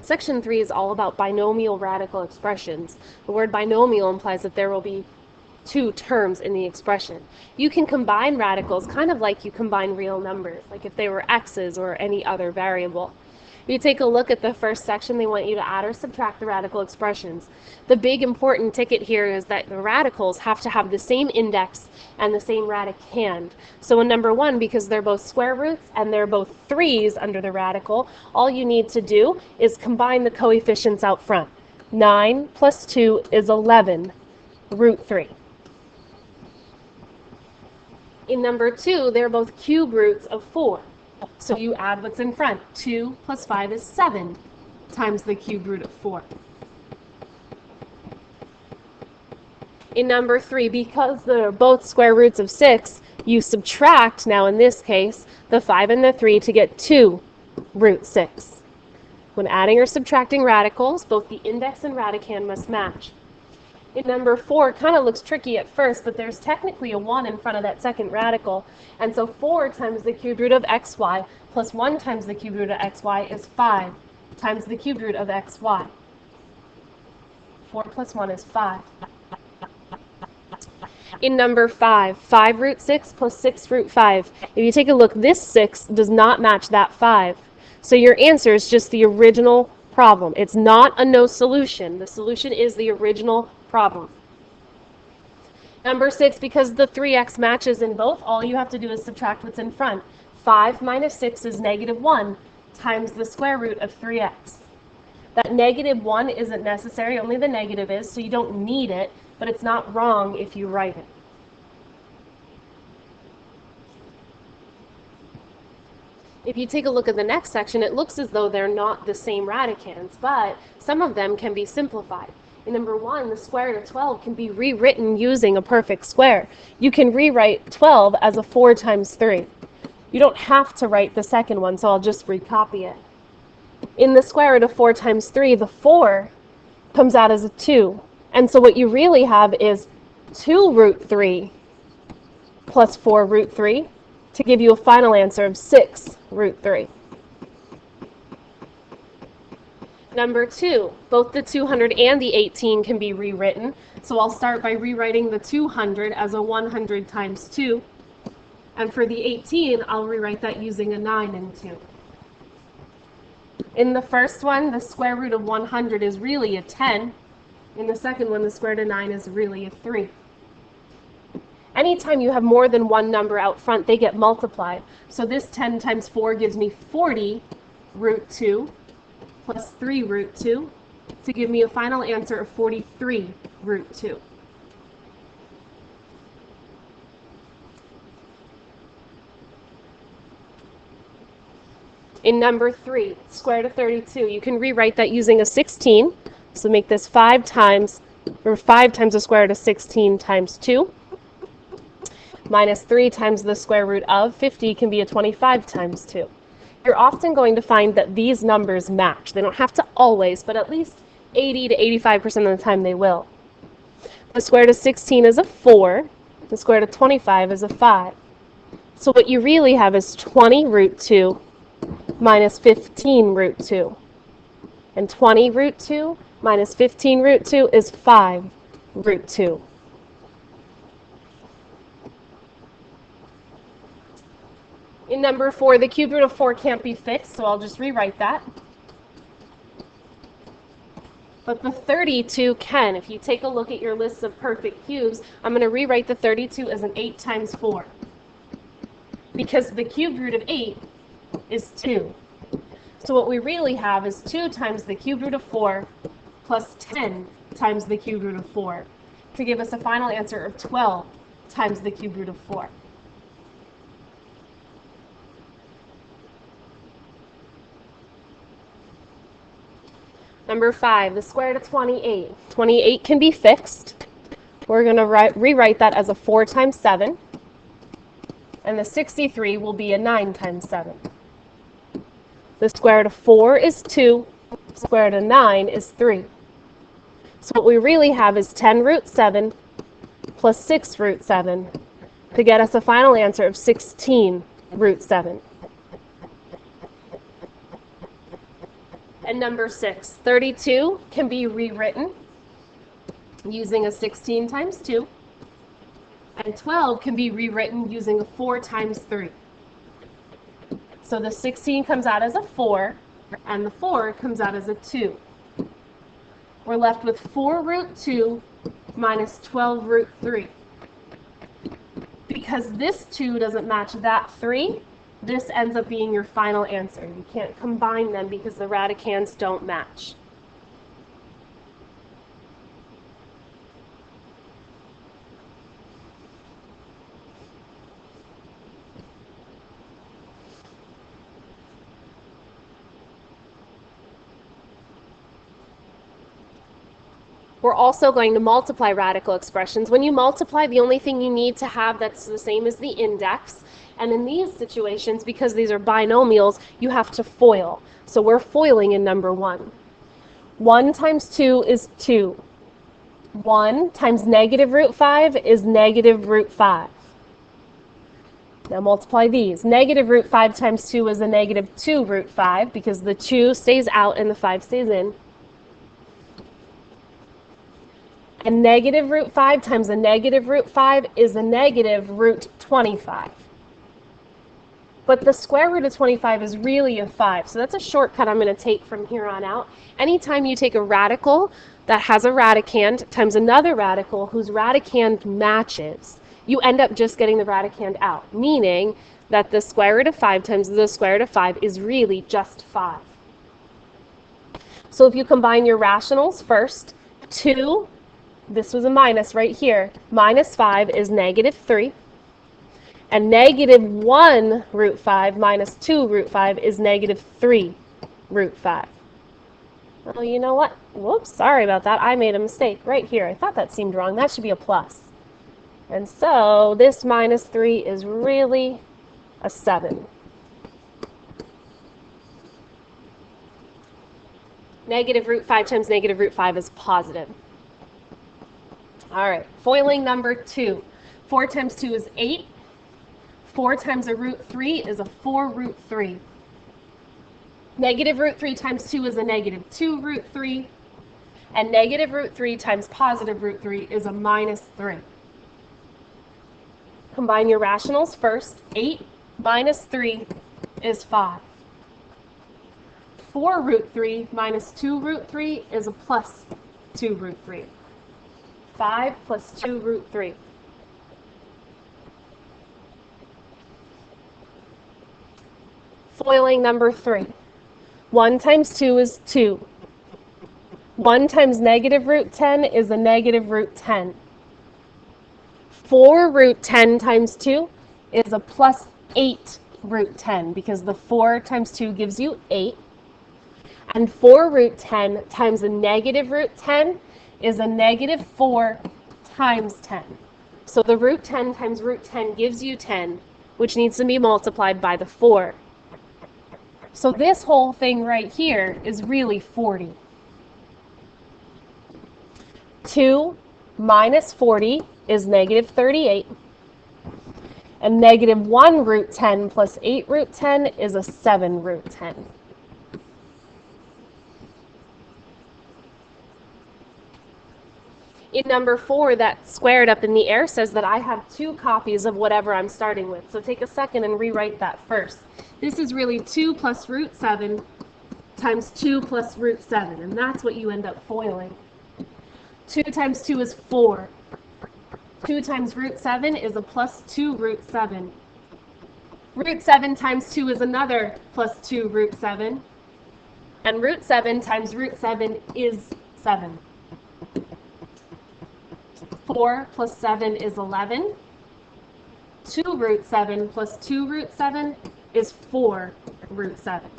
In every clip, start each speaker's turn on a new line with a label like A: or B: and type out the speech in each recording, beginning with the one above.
A: Section 3 is all about binomial radical expressions. The word binomial implies that there will be two terms in the expression. You can combine radicals kind of like you combine real numbers, like if they were x's or any other variable. If you take a look at the first section, they want you to add or subtract the radical expressions. The big important ticket here is that the radicals have to have the same index and the same radicand. So in number 1, because they're both square roots and they're both 3's under the radical, all you need to do is combine the coefficients out front. 9 plus 2 is 11, root 3. In number 2, they're both cube roots of 4. So you add what's in front. 2 plus 5 is 7 times the cube root of 4. In number 3, because they're both square roots of 6, you subtract, now in this case, the 5 and the 3 to get 2 root 6. When adding or subtracting radicals, both the index and radicand must match. In number 4, it kind of looks tricky at first, but there's technically a 1 in front of that second radical. And so 4 times the cube root of xy plus 1 times the cube root of xy is 5 times the cube root of xy. 4 plus 1 is 5. In number 5, 5 root 6 plus 6 root 5. If you take a look, this 6 does not match that 5. So your answer is just the original problem. It's not a no solution. The solution is the original problem. Number 6, because the 3x matches in both, all you have to do is subtract what's in front. 5 minus 6 is negative 1 times the square root of 3x. That negative 1 isn't necessary, only the negative is, so you don't need it, but it's not wrong if you write it. If you take a look at the next section, it looks as though they're not the same radicands, but some of them can be simplified. In number 1, the square root of 12 can be rewritten using a perfect square. You can rewrite 12 as a 4 times 3. You don't have to write the second one, so I'll just recopy it. In the square root of 4 times 3, the 4 comes out as a 2. And so what you really have is 2 root 3 plus 4 root 3 to give you a final answer of 6 root 3. Number 2, both the 200 and the 18 can be rewritten. So I'll start by rewriting the 200 as a 100 times 2. And for the 18, I'll rewrite that using a 9 and 2. In the first one, the square root of 100 is really a 10. In the second one, the square root of 9 is really a 3. Anytime you have more than one number out front, they get multiplied. So this 10 times 4 gives me 40 root 2 plus 3 root 2 to give me a final answer of 43 root 2. In number 3, square root of 32, you can rewrite that using a 16. So make this 5 times the square root of 16 times 2. Minus 3 times the square root of 50 can be a 25 times 2. You're often going to find that these numbers match. They don't have to always, but at least 80 to 85% of the time they will. The square root of 16 is a 4. The square root of 25 is a 5. So what you really have is 20 root 2 minus 15 root 2. And 20 root 2 minus 15 root 2 is 5 root 2. In number 4, the cube root of 4 can't be fixed, so I'll just rewrite that. But the 32 can. If you take a look at your list of perfect cubes, I'm going to rewrite the 32 as an 8 times 4. Because the cube root of 8 is 2. So what we really have is 2 times the cube root of 4 plus 10 times the cube root of 4 to give us a final answer of 12 times the cube root of 4. Number 5, the square root of 28. 28 can be fixed. We're going to rewrite that as a 4 times 7. And the 63 will be a 9 times 7. The square root of 4 is 2. The square root of 9 is 3. So what we really have is 10 root 7 plus 6 root 7 to get us a final answer of 16 root 7. And number 6, 32 can be rewritten using a 16 times 2. And 12 can be rewritten using a 4 times 3. So the 16 comes out as a 4, and the 4 comes out as a 2. We're left with 4 root 2 minus 12 root 3. Because this 2 doesn't match that 3, this ends up being your final answer. You can't combine them because the radicands don't match. We're also going to multiply radical expressions. When you multiply, the only thing you need to have that's the same as the index. And in these situations, because these are binomials, you have to FOIL. So we're FOILing in number 1. 1 times 2 is 2. 1 times negative root 5 is negative root 5. Now multiply these. Negative root 5 times 2 is a negative 2 root 5 because the 2 stays out and the 5 stays in. And negative root 5 times a negative root 5 is a negative root 25. But the square root of 25 is really a 5, so that's a shortcut I'm going to take from here on out. Anytime you take a radical that has a radicand times another radical whose radicand matches, you end up just getting the radicand out, meaning that the square root of 5 times the square root of 5 is really just 5. So if you combine your rationals first, 2, this was a minus right here, minus 5 is negative 3. And negative 1 root 5 minus 2 root 5 is negative 3 root 5. Oh, you know what? Whoops, sorry about that. I made a mistake right here. I thought that seemed wrong. That should be a plus. And so this minus 3 is really a 7. Negative root 5 times negative root 5 is positive. All right, foiling number 2. 4 times 2 is 8. 4 times a root 3 is a 4 root 3. Negative root 3 times 2 is a negative 2 root 3. And negative root 3 times positive root 3 is a minus 3. Combine your rationals first. 8 minus 3 is 5. 4 root 3 minus 2 root 3 is a plus 2 root 3. 5 plus 2 root 3. Foiling number 3. 1 times 2 is 2. 1 times negative root 10 is a negative root 10. 4 root 10 times 2 is a plus 8 root 10 because the 4 times 2 gives you 8. And 4 root 10 times a negative root 10 is a negative 4 times 10. So the root 10 times root 10 gives you 10, which needs to be multiplied by the 4. So this whole thing right here is really 40. 2 minus 40 is negative 38. And negative 1 root 10 plus 8 root 10 is a 7 root 10. In number 4, that squared up in the air says that I have 2 copies of whatever I'm starting with. So take a second and rewrite that first. This is really 2 plus root 7 times 2 plus root 7, and that's what you end up foiling. 2 times 2 is 4. 2 times root 7 is a plus 2 root 7. Root 7 times 2 is another plus 2 root 7. And root 7 times root 7 is 7. 4 plus 7 is 11. 2 root 7 plus 2 root 7 is 4 root 7.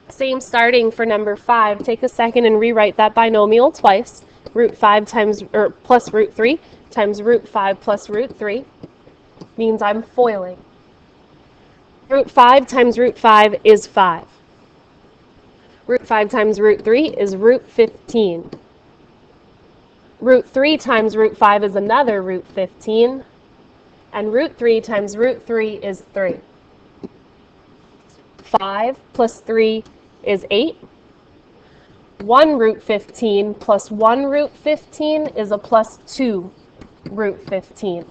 A: Same starting for number 5. Take a second and rewrite that binomial twice. Root 5 times, or plus root 3 times root 5 plus root 3 means I'm foiling. Root 5 times root 5 is 5. Root 5 times root 3 is root 15. Root 3 times root 5 is another root 15. And root 3 times root 3 is 3. 5 plus 3 is 8. 1 root 15 plus 1 root 15 is a plus 2 root 15.